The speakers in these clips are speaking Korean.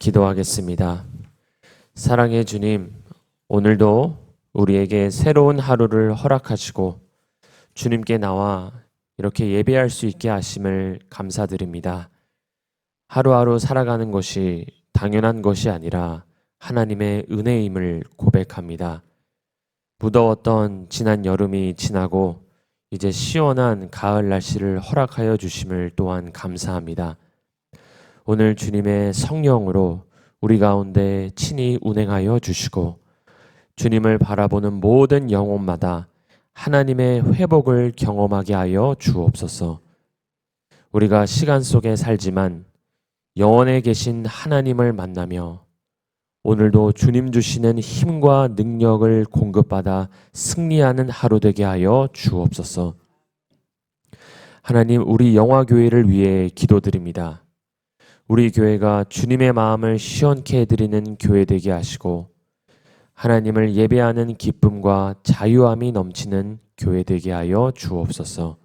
기도하겠습니다. 사랑의 주님, 오늘도 우리에게 새로운 하루를 허락하시고 주님께 나와 이렇게 예배할 수 있게 하심을 감사드립니다. 하루하루 살아가는 것이 당연한 것이 아니라 하나님의 은혜임을 고백합니다. 무더웠던 지난 여름이 지나고 이제 시원한 가을 날씨를 허락하여 주심을 또한 감사합니다. 오늘 주님의 성령으로 우리 가운데 친히 운행하여 주시고 주님을 바라보는 모든 영혼마다 하나님의 회복을 경험하게 하여 주옵소서. 우리가 시간 속에 살지만 영원에 계신 하나님을 만나며 오늘도 주님 주시는 힘과 능력을 공급받아 승리하는 하루 되게 하여 주옵소서. 하나님, 우리 영화교회를 위해 기도드립니다. 우리 교회가 주님의 마음을 시원케 해드리는 교회 되게 하시고 하나님을 예배하는 기쁨과 자유함이 넘치는 교회 되게 하여 주옵소서.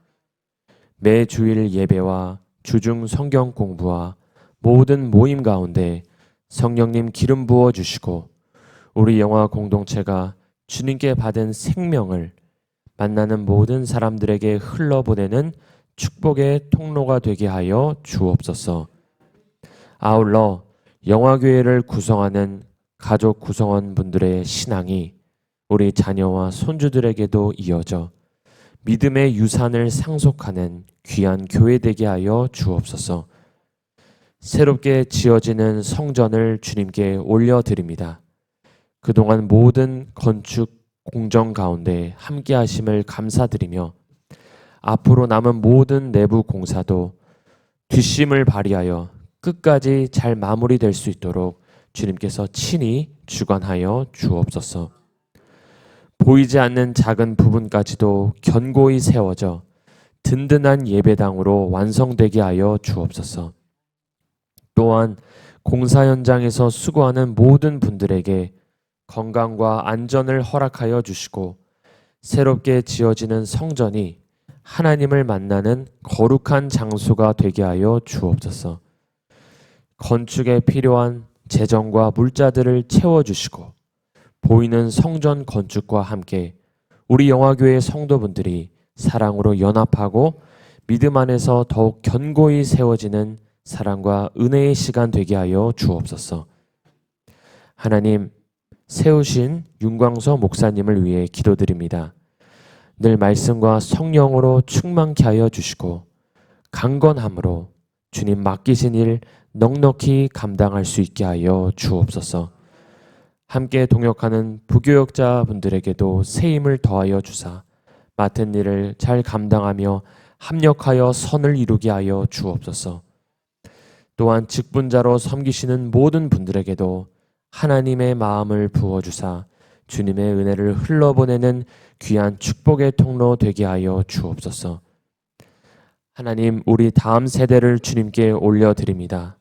매 주일 예배와 주중 성경 공부와 모든 모임 가운데 성령님 기름 부어 주시고 우리 영화 공동체가 주님께 받은 생명을 만나는 모든 사람들에게 흘러보내는 축복의 통로가 되게 하여 주옵소서. 아울러 영화교회를 구성하는 가족 구성원분들의 신앙이 우리 자녀와 손주들에게도 이어져 믿음의 유산을 상속하는 귀한 교회 되게 하여 주옵소서. 새롭게 지어지는 성전을 주님께 올려드립니다. 그동안 모든 건축 공정 가운데 함께 하심을 감사드리며 앞으로 남은 모든 내부 공사도 뒷심을 발휘하여 끝까지 잘 마무리될 수 있도록 주님께서 친히 주관하여 주옵소서. 보이지 않는 작은 부분까지도 견고히 세워져 든든한 예배당으로 완성되게 하여 주옵소서. 또한 공사 현장에서 수고하는 모든 분들에게 건강과 안전을 허락하여 주시고 새롭게 지어지는 성전이 하나님을 만나는 거룩한 장소가 되게 하여 주옵소서. 건축에 필요한 재정과 물자들을 채워주시고 보이는 성전 건축과 함께 우리 영화교회 성도분들이 사랑으로 연합하고 믿음 안에서 더욱 견고히 세워지는 사랑과 은혜의 시간 되게 하여 주옵소서. 하나님, 세우신 윤광서 목사님을 위해 기도드립니다. 늘 말씀과 성령으로 충만케 하여 주시고 강건함으로 주님 맡기신 일 넉넉히 감당할 수 있게 하여 주옵소서. 함께 동역하는 부교역자분들에게도 새 힘을 더하여 주사 맡은 일을 잘 감당하며 합력하여 선을 이루게 하여 주옵소서. 또한 직분자로 섬기시는 모든 분들에게도 하나님의 마음을 부어주사 주님의 은혜를 흘러보내는 귀한 축복의 통로 되게 하여 주옵소서. 하나님, 우리 다음 세대를 주님께 올려드립니다.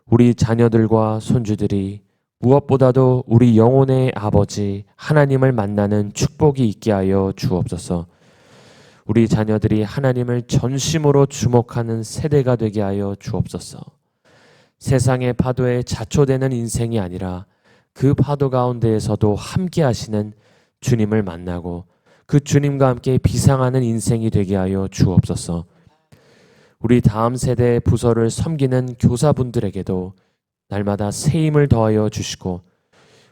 우리 자녀들과 손주들이 무엇보다도 우리 영혼의 아버지 하나님을 만나는 축복이 있게 하여 주옵소서. 우리 자녀들이 하나님을 전심으로 주목하는 세대가 되게 하여 주옵소서. 세상의 파도에 자초되는 인생이 아니라 그 파도 가운데에서도 함께 하시는 주님을 만나고 그 주님과 함께 비상하는 인생이 되게 하여 주옵소서. 우리 다음 세대의 부서를 섬기는 교사분들에게도 날마다 새 힘을 더하여 주시고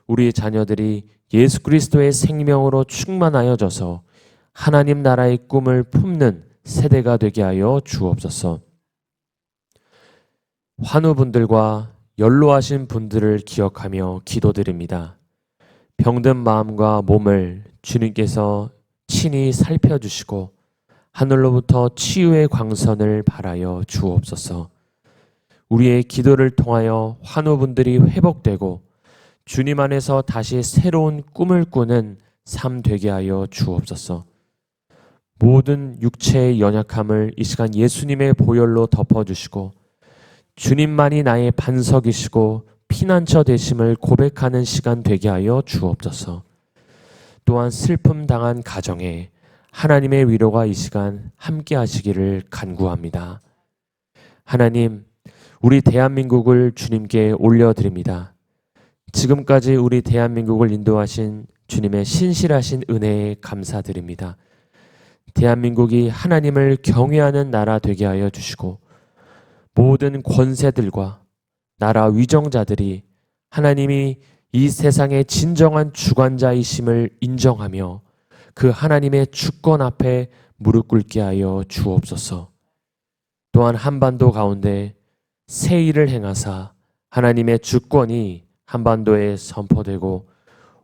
우리 자녀들이 예수 그리스도의 생명으로 충만하여져서 하나님 나라의 꿈을 품는 세대가 되게 하여 주옵소서. 환우분들과 연로하신 분들을 기억하며 기도드립니다. 병든 마음과 몸을 주님께서 친히 살펴주시고 하늘로부터 치유의 광선을 발하여 주옵소서. 우리의 기도를 통하여 환우분들이 회복되고 주님 안에서 다시 새로운 꿈을 꾸는 삶 되게 하여 주옵소서. 모든 육체의 연약함을 이 시간 예수님의 보혈로 덮어주시고 주님만이 나의 반석이시고 피난처 되심을 고백하는 시간 되게 하여 주옵소서. 또한 슬픔 당한 가정에 하나님의 위로가 이 시간 함께 하시기를 간구합니다. 하나님, 우리 대한민국을 주님께 올려드립니다. 지금까지 우리 대한민국을 인도하신 주님의 신실하신 은혜에 감사드립니다. 대한민국이 하나님을 경외하는 나라 되게 하여 주시고 모든 권세들과 나라 위정자들이 하나님이 이 세상의 진정한 주관자이심을 인정하며 그 하나님의 주권 앞에 무릎 꿇게 하여 주옵소서. 또한 한반도 가운데 새 일을 행하사 하나님의 주권이 한반도에 선포되고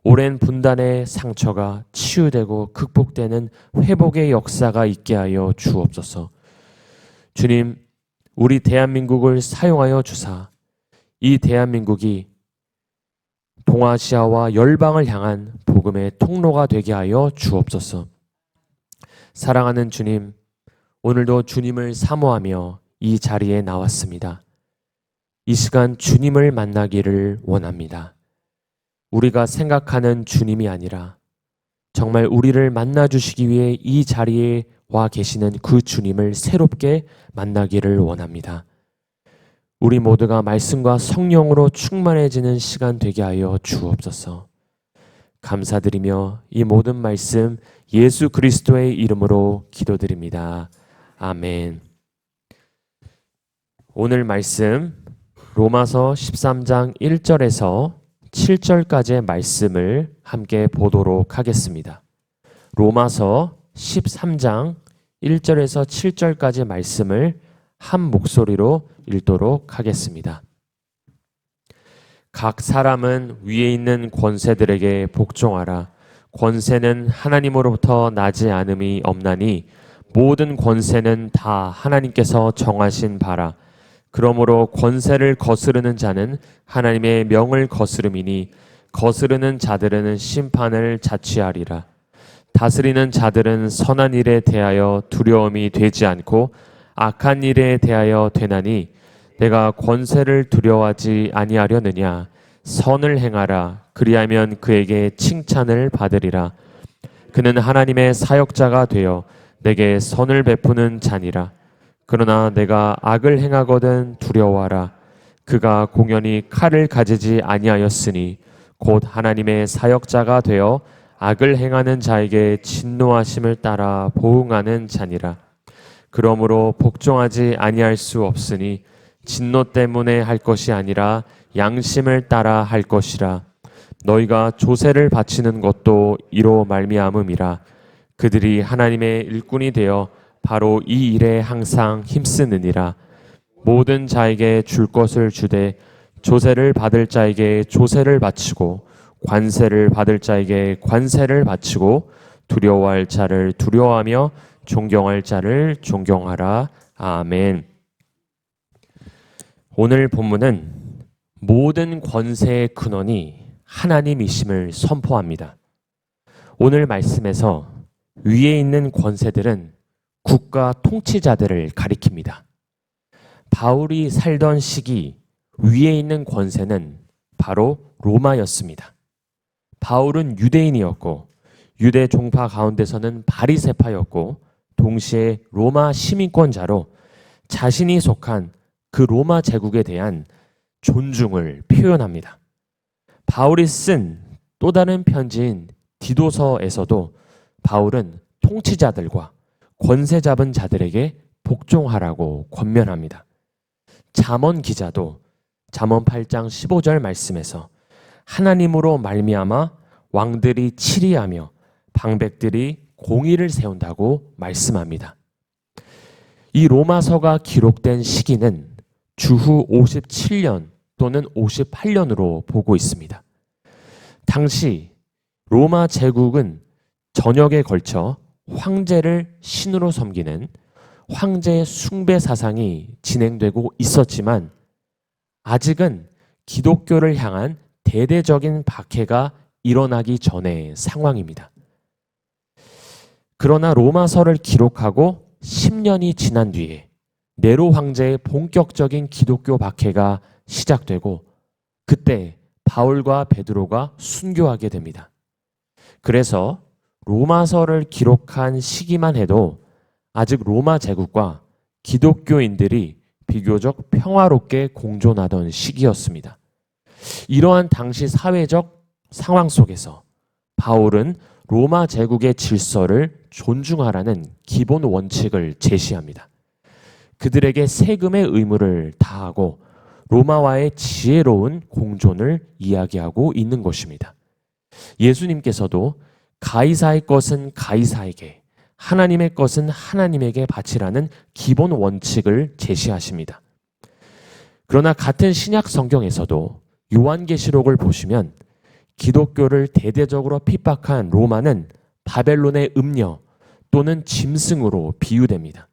오랜 분단의 상처가 치유되고 극복되는 회복의 역사가 있게 하여 주옵소서. 주님, 우리 대한민국을 사용하여 주사 이 대한민국이 동아시아와 열방을 향한 복음의 통로가 되게 하여 주옵소서. 사랑하는 주님, 오늘도 주님을 사모하며 이 자리에 나왔습니다. 이 시간 주님을 만나기를 원합니다. 우리가 생각하는 주님이 아니라 정말 우리를 만나주시기 위해 이 자리에 와 계시는 그 주님을 새롭게 만나기를 원합니다. 우리 모두가 말씀과 성령으로 충만해지는 시간 되게 하여 주옵소서. 감사드리며 이 모든 말씀 예수 그리스도의 이름으로 기도드립니다. 아멘. 오늘 말씀 로마서 13장 1절에서 7절까지의 말씀을 함께 보도록 하겠습니다. 로마서 13장 1절에서 7절까지 말씀을 한 목소리로 읽도록 하겠습니다. 각 사람은 위에 있는 권세들에게 복종하라. 권세는 하나님으로부터 나지 않음이 없나니 모든 권세는 다 하나님께서 정하신 바라. 그러므로 권세를 거스르는 자는 하나님의 명을 거스름이니 거스르는 자들은 심판을 자취하리라. 다스리는 자들은 선한 일에 대하여 두려움이 되지 않고 악한 일에 대하여 되나니 내가 권세를 두려워하지 아니하려느냐. 선을 행하라. 그리하면 그에게 칭찬을 받으리라. 그는 하나님의 사역자가 되어 내게 선을 베푸는 자니라. 그러나 내가 악을 행하거든 두려워하라. 그가 공연히 칼을 가지지 아니하였으니 곧 하나님의 사역자가 되어 악을 행하는 자에게 진노하심을 따라 보응하는 자니라. 그러므로 복종하지 아니할 수 없으니 진노 때문에 할 것이 아니라 양심을 따라 할 것이라. 너희가 조세를 바치는 것도 이로 말미암음이라. 그들이 하나님의 일꾼이 되어 바로 이 일에 항상 힘쓰느니라. 모든 자에게 줄 것을 주되 조세를 받을 자에게 조세를 바치고 관세를 받을 자에게 관세를 바치고 두려워할 자를 두려워하며 존경할 자를 존경하라. 아멘. 오늘 본문은 모든 권세의 근원이 하나님이심을 선포합니다. 오늘 말씀에서 위에 있는 권세들은 국가 통치자들을 가리킵니다. 바울이 살던 시기 위에 있는 권세는 바로 로마였습니다. 바울은 유대인이었고 유대 종파 가운데서는 바리새파였고 동시에 로마 시민권자로 자신이 속한 그 로마 제국에 대한 존중을 표현합니다. 바울이 쓴 또 다른 편지인 디도서에서도 바울은 통치자들과 권세 잡은 자들에게 복종하라고 권면합니다. 잠언 기자도 잠언 8장 15절 말씀에서 하나님으로 말미암아 왕들이 치리하며 방백들이 공의를 세운다고 말씀합니다. 이 로마서가 기록된 시기는 주후 57년 또는 58년으로 보고 있습니다. 당시 로마 제국은 전역에 걸쳐 황제를 신으로 섬기는 황제 숭배 사상이 진행되고 있었지만 아직은 기독교를 향한 대대적인 박해가 일어나기 전의 상황입니다. 그러나 로마서를 기록하고 10년이 지난 뒤에 네로 황제의 본격적인 기독교 박해가 시작되고 그때 바울과 베드로가 순교하게 됩니다. 그래서 로마서를 기록한 시기만 해도 아직 로마 제국과 기독교인들이 비교적 평화롭게 공존하던 시기였습니다. 이러한 당시 사회적 상황 속에서 바울은 로마 제국의 질서를 존중하라는 기본 원칙을 제시합니다. 그들에게 세금의 의무를 다하고 로마와의 지혜로운 공존을 이야기하고 있는 것입니다. 예수님께서도 가이사의 것은 가이사에게, 하나님의 것은 하나님에게 바치라는 기본 원칙을 제시하십니다. 그러나 같은 신약 성경에서도 요한계시록을 보시면 기독교를 대대적으로 핍박한 로마는 바벨론의 음녀 또는 짐승으로 비유됩니다.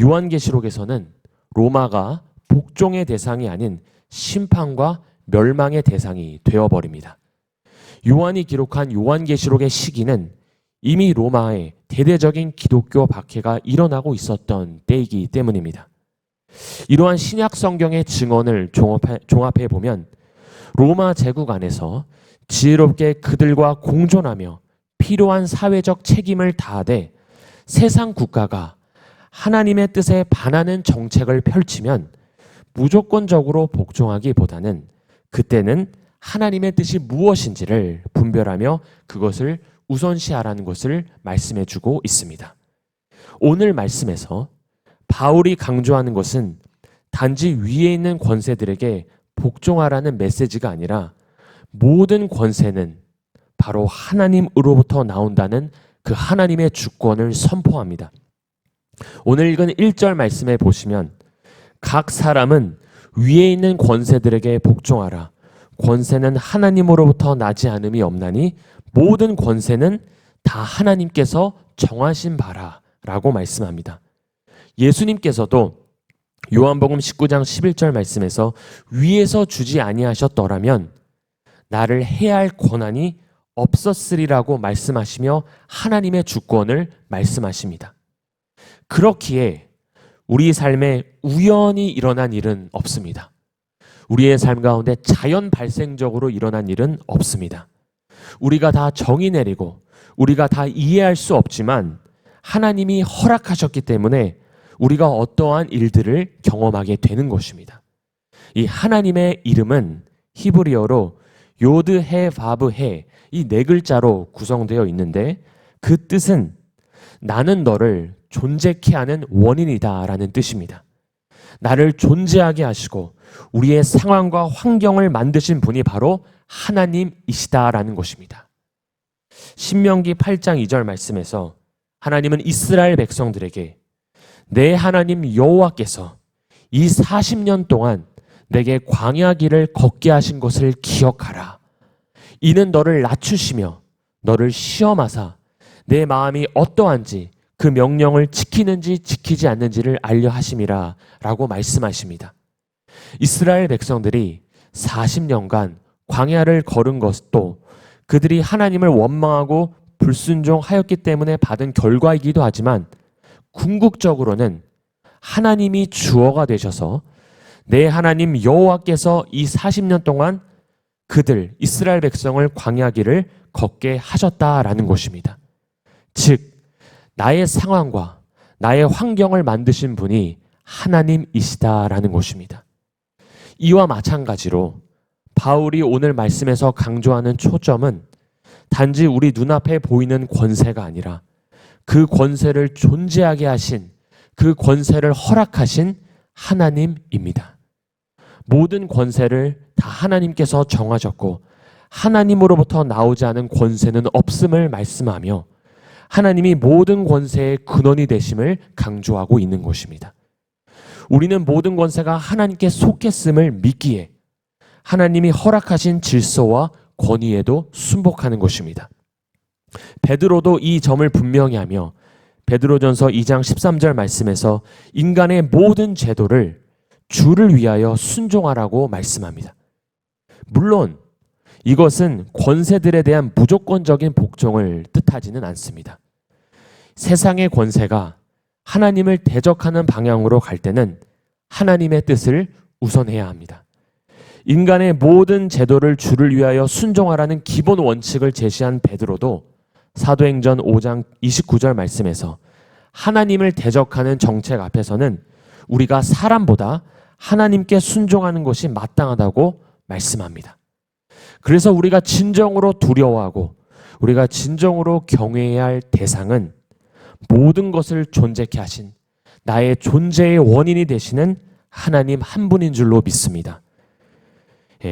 요한계시록에서는 로마가 복종의 대상이 아닌 심판과 멸망의 대상이 되어버립니다. 요한이 기록한 요한계시록의 시기는 이미 로마에 대대적인 기독교 박해가 일어나고 있었던 때이기 때문입니다. 이러한 신약 성경의 증언을 종합해 보면 로마 제국 안에서 지혜롭게 그들과 공존하며 필요한 사회적 책임을 다하되 세상 국가가 하나님의 뜻에 반하는 정책을 펼치면 무조건적으로 복종하기보다는 그때는 하나님의 뜻이 무엇인지를 분별하며 그것을 우선시하라는 것을 말씀해 주고 있습니다. 오늘 말씀에서 바울이 강조하는 것은 단지 위에 있는 권세들에게 복종하라는 메시지가 아니라 모든 권세는 바로 하나님으로부터 나온다는 그 하나님의 주권을 선포합니다. 오늘 읽은 1절 말씀에 보시면 각 사람은 위에 있는 권세들에게 복종하라. 권세는 하나님으로부터 나지 않음이 없나니 모든 권세는 다 하나님께서 정하신 바라 라고 말씀합니다. 예수님께서도 요한복음 19장 11절 말씀에서 위에서 주지 아니하셨더라면 나를 해야 할 권한이 없었으리라고 말씀하시며 하나님의 주권을 말씀하십니다. 그렇기에 우리 삶에 우연히 일어난 일은 없습니다. 우리의 삶 가운데 자연 발생적으로 일어난 일은 없습니다. 우리가 다 정의 내리고 우리가 다 이해할 수 없지만 하나님이 허락하셨기 때문에 우리가 어떠한 일들을 경험하게 되는 것입니다. 이 하나님의 이름은 히브리어로 요드 해 바브 해 이 네 글자로 구성되어 있는데 그 뜻은 나는 너를 존재케 하는 원인이다 라는 뜻입니다. 나를 존재하게 하시고 우리의 상황과 환경을 만드신 분이 바로 하나님이시다라는 것입니다. 신명기 8장 2절 말씀에서 하나님은 이스라엘 백성들에게 내 하나님 여호와께서 이 40년 동안 내게 광야 길을 걷게 하신 것을 기억하라. 이는 너를 낮추시며 너를 시험하사 내 마음이 어떠한지 그 명령을 지키는지 지키지 않는지를 알려 하심이라 라고 말씀하십니다. 이스라엘 백성들이 40년간 광야를 걸은 것도 그들이 하나님을 원망하고 불순종하였기 때문에 받은 결과이기도 하지만 궁극적으로는 하나님이 주어가 되셔서 내 하나님 여호와께서 이 40년 동안 그들 이스라엘 백성을 광야 길을 걷게 하셨다라는 것입니다. 즉 나의 상황과 나의 환경을 만드신 분이 하나님이시다라는 것입니다. 이와 마찬가지로 바울이 오늘 말씀에서 강조하는 초점은 단지 우리 눈앞에 보이는 권세가 아니라 그 권세를 존재하게 하신, 그 권세를 허락하신 하나님입니다. 모든 권세를 다 하나님께서 정하셨고 하나님으로부터 나오지 않은 권세는 없음을 말씀하며 하나님이 모든 권세의 근원이 되심을 강조하고 있는 것입니다. 우리는 모든 권세가 하나님께 속했음을 믿기에 하나님이 허락하신 질서와 권위에도 순복하는 것입니다. 베드로도 이 점을 분명히 하며 베드로전서 2장 13절 말씀에서 인간의 모든 제도를 주를 위하여 순종하라고 말씀합니다. 물론 이것은 권세들에 대한 무조건적인 복종을 뜻하지는 않습니다. 세상의 권세가 하나님을 대적하는 방향으로 갈 때는 하나님의 뜻을 우선해야 합니다. 인간의 모든 제도를 주를 위하여 순종하라는 기본 원칙을 제시한 베드로도 사도행전 5장 29절 말씀에서 하나님을 대적하는 정책 앞에서는 우리가 사람보다 하나님께 순종하는 것이 마땅하다고 말씀합니다. 그래서 우리가 진정으로 두려워하고 우리가 진정으로 경외해야 할 대상은 모든 것을 존재케 하신 나의 존재의 원인이 되시는 하나님 한 분인 줄로 믿습니다.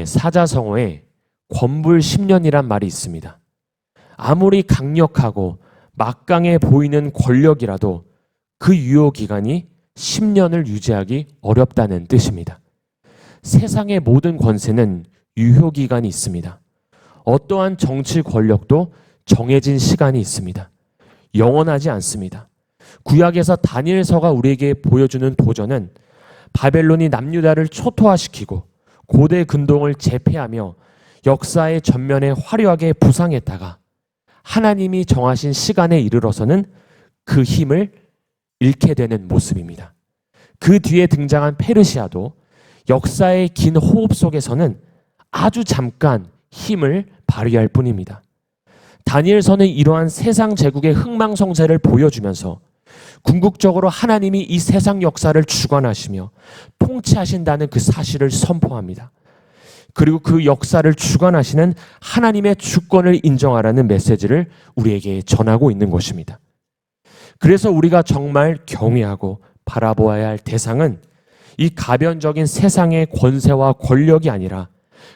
사자성어에 권불 10년이란 말이 있습니다. 아무리 강력하고 막강해 보이는 권력이라도 그 유효 기간이 10년을 유지하기 어렵다는 뜻입니다. 세상의 모든 권세는 유효 기간이 있습니다. 어떠한 정치 권력도 정해진 시간이 있습니다. 영원하지 않습니다. 구약에서 다니엘서가 우리에게 보여주는 도전은 바벨론이 남유다를 초토화시키고 고대 근동을 제패하며 역사의 전면에 화려하게 부상했다가 하나님이 정하신 시간에 이르러서는 그 힘을 잃게 되는 모습입니다. 그 뒤에 등장한 페르시아도 역사의 긴 호흡 속에서는 아주 잠깐 힘을 발휘할 뿐입니다. 다니엘서는 이러한 세상 제국의 흥망성쇠를 보여주면서 궁극적으로 하나님이 이 세상 역사를 주관하시며 통치하신다는 그 사실을 선포합니다. 그리고 그 역사를 주관하시는 하나님의 주권을 인정하라는 메시지를 우리에게 전하고 있는 것입니다. 그래서 우리가 정말 경외하고 바라보아야 할 대상은 이 가변적인 세상의 권세와 권력이 아니라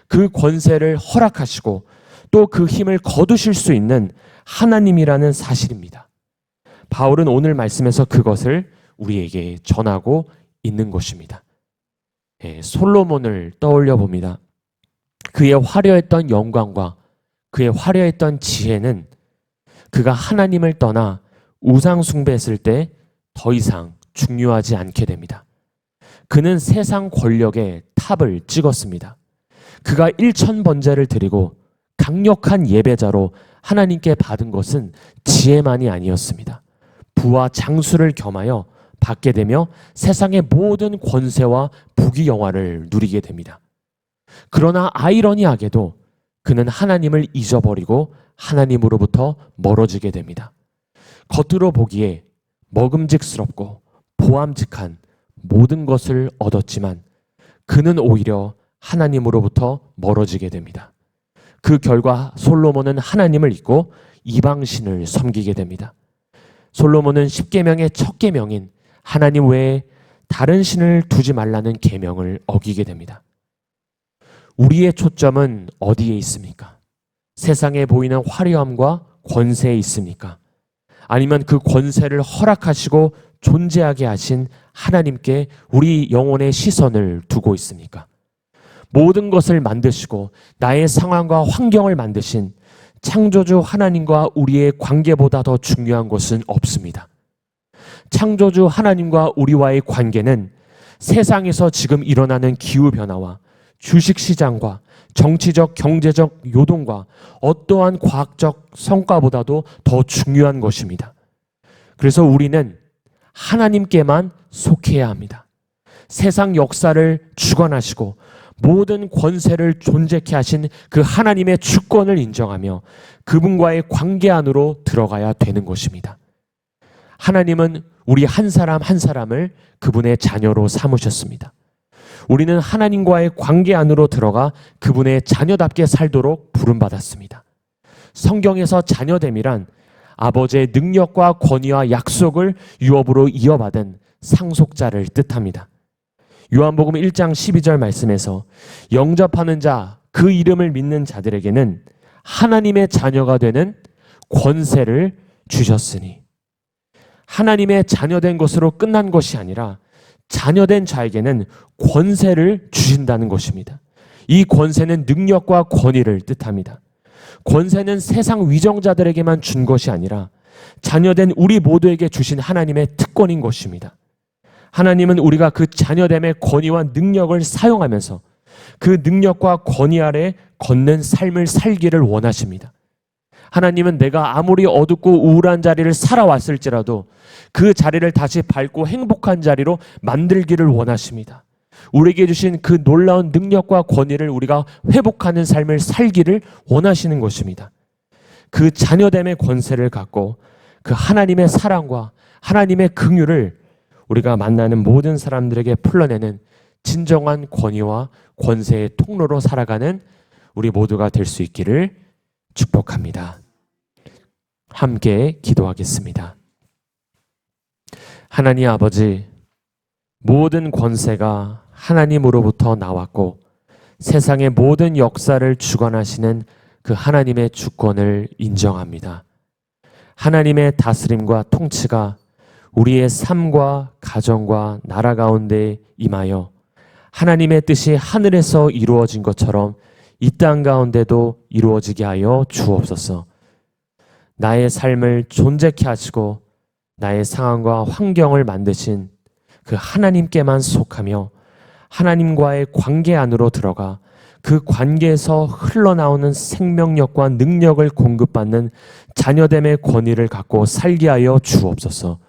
그 권세를 허락하시고 또 그 힘을 거두실 수 있는 하나님이라는 사실입니다. 바울은 오늘 말씀에서 그것을 우리에게 전하고 있는 것입니다. 솔로몬을 떠올려 봅니다. 그의 화려했던 영광과 그의 화려했던 지혜는 그가 하나님을 떠나 우상 숭배했을 때 더 이상 중요하지 않게 됩니다. 그는 세상 권력의 탑을 찍었습니다. 그가 일천번제를 드리고 강력한 예배자로 하나님께 받은 것은 지혜만이 아니었습니다. 부와 장수를 겸하여 받게 되며 세상의 모든 권세와 부귀영화를 누리게 됩니다. 그러나 아이러니하게도 그는 하나님을 잊어버리고 하나님으로부터 멀어지게 됩니다. 겉으로 보기에 먹음직스럽고 보암직한 모든 것을 얻었지만 그는 오히려 하나님으로부터 멀어지게 됩니다. 그 결과 솔로몬은 하나님을 잊고 이방신을 섬기게 됩니다. 솔로몬은 십계명의 첫 계명인 하나님 외에 다른 신을 두지 말라는 계명을 어기게 됩니다. 우리의 초점은 어디에 있습니까? 세상에 보이는 화려함과 권세에 있습니까? 아니면 그 권세를 허락하시고 존재하게 하신 하나님께 우리 영혼의 시선을 두고 있습니까? 모든 것을 만드시고 나의 상황과 환경을 만드신 창조주 하나님과 우리의 관계보다 더 중요한 것은 없습니다. 창조주 하나님과 우리와의 관계는 세상에서 지금 일어나는 기후변화와 주식시장과 정치적, 경제적 요동과 어떠한 과학적 성과보다도 더 중요한 것입니다. 그래서 우리는 하나님께만 속해야 합니다. 세상 역사를 주관하시고 모든 권세를 존재케 하신 그 하나님의 주권을 인정하며 그분과의 관계 안으로 들어가야 되는 것입니다. 하나님은 우리 한 사람 한 사람을 그분의 자녀로 삼으셨습니다. 우리는 하나님과의 관계 안으로 들어가 그분의 자녀답게 살도록 부름받았습니다. 성경에서 자녀됨이란 아버지의 능력과 권위와 약속을 유업으로 이어받은 상속자를 뜻합니다. 요한복음 1장 12절 말씀에서 영접하는 자, 그 이름을 믿는 자들에게는 하나님의 자녀가 되는 권세를 주셨으니, 하나님의 자녀된 것으로 끝난 것이 아니라 자녀된 자에게는 권세를 주신다는 것입니다. 이 권세는 능력과 권위를 뜻합니다. 권세는 세상 위정자들에게만 준 것이 아니라 자녀된 우리 모두에게 주신 하나님의 특권인 것입니다. 하나님은 우리가 그 자녀됨의 권위와 능력을 사용하면서 그 능력과 권위 아래 걷는 삶을 살기를 원하십니다. 하나님은 내가 아무리 어둡고 우울한 자리를 살아왔을지라도 그 자리를 다시 밝고 행복한 자리로 만들기를 원하십니다. 우리에게 주신 그 놀라운 능력과 권위를 우리가 회복하는 삶을 살기를 원하시는 것입니다. 그 자녀됨의 권세를 갖고 그 하나님의 사랑과 하나님의 긍휼을 우리가 만나는 모든 사람들에게 풀러내는 진정한 권위와 권세의 통로로 살아가는 우리 모두가 될 수 있기를 축복합니다. 함께 기도하겠습니다. 하나님 아버지, 모든 권세가 하나님으로부터 나왔고 세상의 모든 역사를 주관하시는 그 하나님의 주권을 인정합니다. 하나님의 다스림과 통치가 우리의 삶과 가정과 나라 가운데 임하여 하나님의 뜻이 하늘에서 이루어진 것처럼 이 땅 가운데도 이루어지게 하여 주옵소서. 나의 삶을 존재케 하시고 나의 상황과 환경을 만드신 그 하나님께만 속하며 하나님과의 관계 안으로 들어가 그 관계에서 흘러나오는 생명력과 능력을 공급받는 자녀됨의 권위를 갖고 살게 하여 주옵소서.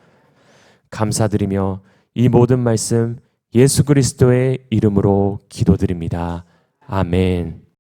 감사드리며 이 모든 말씀 예수 그리스도의 이름으로 기도드립니다. 아멘.